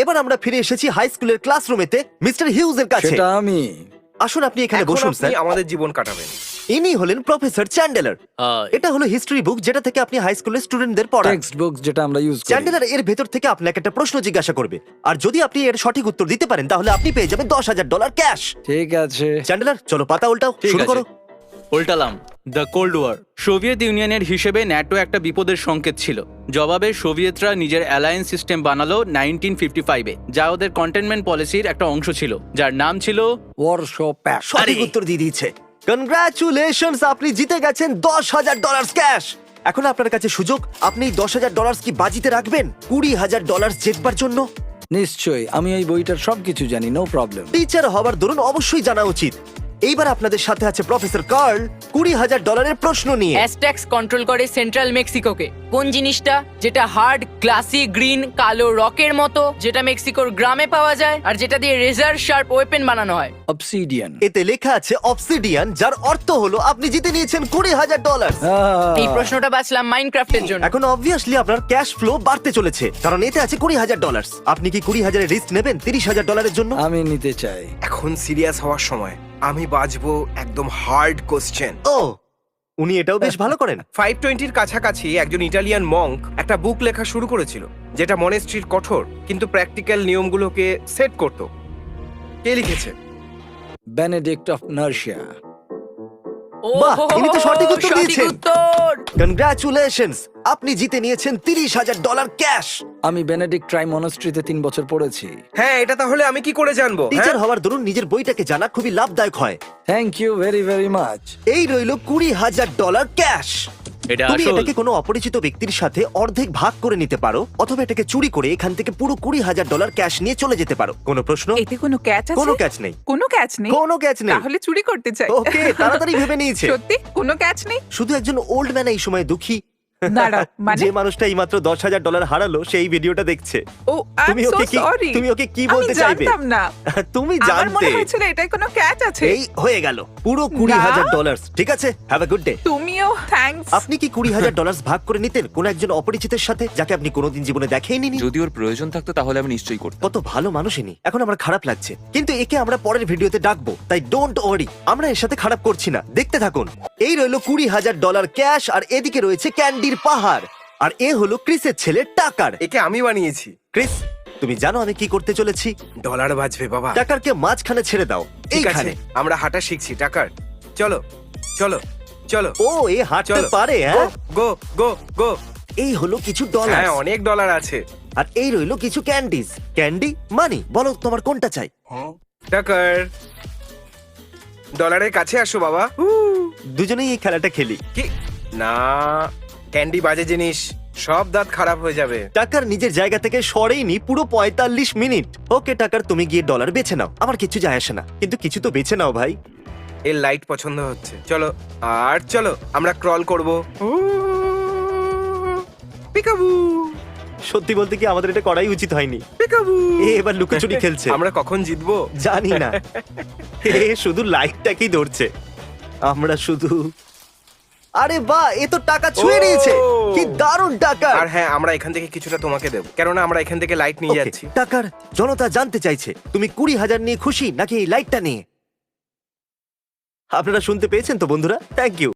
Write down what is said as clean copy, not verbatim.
এবার আমরা ফিরে এসেছি হাই স্কুলের ক্লাসরুমেতে মিস্টার হিউজ এর কাছে। সেটা আমি। আসুন আপনি এখানে এখন বসুন আপনি স্যার। আমাদের জীবন কাটাবেন। ইনি হলেন প্রফেসর চ্যান্ডেলার। এটা হলো হিস্ট্রি বুক যেটা থেকে আপনি হাই স্কুলের স্টুডেন্টদের পড়ান। টেক্সট বুকস যেটা আমরা ইউজ করি। চ্যান্ডেলার এর ভেতর থেকে আপনাকে একটা প্রশ্ন জিজ্ঞাসা করবে, আর যদি আপনি এর সঠিক উত্তর দিতে পারেন তাহলে আপনি পেয়ে যাবেন $10,000 ক্যাশ। ঠিক আছে। চ্যান্ডেলার চলো পাতা উল্টাও, ঠিক শুরু আছে। করো। উল্টালাম। The cold war. সোভিয়েত ইউনিয়নের হিসেবে ন্যাটো একটা বিপদের সংকেত ছিল। জবাবে সোভিয়েতরা নিজের অ্যালায়েন্স সিস্টেম বানালো 1955-এ, যা ওদের কন্টেনমেন্ট পলিসির একটা অংশ ছিল, যার নাম ছিল ওয়ারশো প্যাক্ট। সঠিক উত্তর দিয়ে দিয়েছে। কনগ্রাচুলেশনস, আপনি জিতে গেছেন $10,000 ক্যাশ। এখন আপনার কাছে সুযোগ, আপনি $10,000 কি বাজিতে রাখবেন $20,000 জেতবার জন্য? নিশ্চয়ই, আমি এই বইটার সবকিছু জানি, নো প্রবলেম। টিচার হবার দরুন অবশ্যই জানা উচিত। এইবার আপনাদের সাথে আছে প্রফেসর কার্ল $20,000 প্রশ্ন নিয়ে। অ্যাজটেক্স কন্ট্রোল করে সেন্ট্রাল মেক্সিকোকে। কোন জিনিসটা যেটা হার্ড গ্লাসি গ্রিন কালো রকের মতো, যেটা মেক্সিকোর গ্রামে পাওয়া যায় আর যেটা দিয়ে রেজার শার্প ওয়েপেন বানানো হয়? অবসিডিয়ান। এতে লেখা আছে অবসিডিয়ান, যার অর্থ হলো আপনি জিতে নিয়েছেন $20,000। এই প্রশ্নটা বাছলাম মাইনক্রাফটের জন্য। এখন অবভিয়াসলি আপনার ক্যাশ ফ্লো বাড়তে চলেছে, কারণ এতে আছে $20,000। আপনি কি 20,000 রিস্ক নেবেন $30,000 জন্য? আমি নিতে চাই। এখন সিরিয়াস হওয়ার সময়। আমি বাজবো একদম হার্ড কোশ্চেন। ও, উনি এটাও বেশ ভালো করেন। 520-র কাছাকাছি একজন ইটালিয়ান মঙ্ক একটা বুক লেখা শুরু করেছিল, যেটা মনেস্ট্রির কঠোর কিন্তু প্র্যাকটিক্যাল নিয়মগুলোকে সেট করত। কে লিখেছে? Benedict of Nursia. বাহ, ইনি তো সঠিক উত্তর সঠিক দিয়েছেন। উত্তর। কনগ্রাচুলেশনস, আপনি জিতে নিয়েছেন $30,000 ক্যাশ। আমি বেনেডিক্ট ট্রাই মনস্ট্রিতে 3 বছর পড়েছি। হ্যাঁ, এটা তাহলে আমি কি করে জানবো? টিচার হওয়ার দরুন নিজের বইটাকে জানা খুবই লাভদায়ক হয়। Thank you very very much. এই রইল $20,000 ক্যাশ। এটা তুমি আসল। এটাকে কোনো অপরিচিত ব্যক্তির সাথে অর্ধেক ভাগ করে নিতে পারো, অথবা এটাকে চুরি করে এখান থেকে পুরো $20,000 ক্যাশ নিয়ে চলে যেতে পারো। কোনো প্রশ্ন? এতে কোনো ক্যাচ আছে? কোনো ক্যাচ নেই। কোনো ক্যাচ নেই? কোনো ক্যাচ নেই। তাহলে চুরি করতে চাই। ওকে, তাড়াতাড়ি ভেবে নিয়েছে। সত্যি কোনো ক্যাচ নেই? শুধু একজন ওল্ড ম্যান এই সময় দুঃখী। দাঁড়াও, মানে? যে মানুষটা এইমাত্র $10,000 হারালো সেই ভিডিওটা দেখছে। ও, আই তুমি এম সো ওকে কি সরি। তুমি ওকে কি বলতে চাইবে? আমি জানতাম না। তুমি আমার মনে জানতে। হয়েছিল এটাই কোনো ক্যাচ আছে। এই হয়ে গেল পুরো $20,000। ঠিক আছে, হ্যাভ আ গুড ডে। তুমিও থ্যাঙ্কস। আপনি কি $20,000 ভাগ করে নিতেন কোনো একজন অপরিচিতের সাথে, যাকে আপনি কোনোদিন জীবনে দেখেইনি? যদি ওর প্রয়োজন থাকতো তাহলে আমি নিশ্চয়ই করতাম। কত ভালো মানুষ ইনি। এখন আমার খারাপ লাগছে, কিন্তু একে আমরা পরের ভিডিওতে ডাকবো, তাই ডোন্ট ওয়ারি, আমরা এর সাথে খারাপ করছি না। দেখতে থাকুন। এই রইলো $20,000 ক্যাশ, আর এদিকে রয়েছে ক্যান্ডির পাহাড়, আর এ হলো ক্রিসের ছেলে টাকার। একে আমি বানিয়েছি। ক্রিস, তুমি জানো আমি কি করতে চলেছি? ডলার বাজবে বাবা। টাকারকে মাঝখানে ছেড়ে দাও, ঠিক আছে, এইখানে। আমরা হাঁটা শিখছি। টাকার, চলো চলো চলো। ও, এ হাঁটতে চলো পারে, গো হ্যাঁ? গো গো গো। এই হলো কিছু ডলার, হ্যাঁ, অনেক ডলার আছে। আর এই রইলো কিছু ক্যান্ডিজ। ক্যান্ডি মানি, বলো তোমার কোনটা চাই? টাকার, ডলারের কাছে আসো বাবা। দুজনেই এই খেলাটা খেলি। কি না, ক্যান্ডি বাজে জিনিস, সব দাঁত খারাপ হয়ে যাবে। টাকার নিজের জায়গা থেকে সরেইনি পুরো 45 মিনিট। ওকে টাকার, তুমি গিয়ে ডলার বেছে নাও, আমার কিছু যায় আসে না, কিন্তু কিছু তো বেছে নাও ভাই। এর লাইট পছন্দ হচ্ছে। চলো আর চলো, আমরা ক্রল করব। পিকাবু সত্যি বলতে কি আমাদের এটা করাই উচিত হয়নি। পিকাবু। এ এবার লুকোচুরি খেলছে। আমরা কখন জিতবো জানি না। এ শুধু লাইটটাকেই ধরছে, আমরা শুধু। আরে বাহ, এ তো টাকা ছুঁয়ে ও! নিয়েছে। কি দারুণ টাকা। আর হ্যাঁ, আমরা এখান থেকে কিছুটা তোমাকে দেবো, কেননা আমরা এখান থেকে লাইট নিয়ে যাচ্ছি। টাকার জনতা জানতে চাইছে তুমি 20,000 নিয়ে খুশি নাকি এই লাইটটা নিয়ে? আপনারা শুনতে পেয়েছেন তো বন্ধুরা, থ্যাংক ইউ।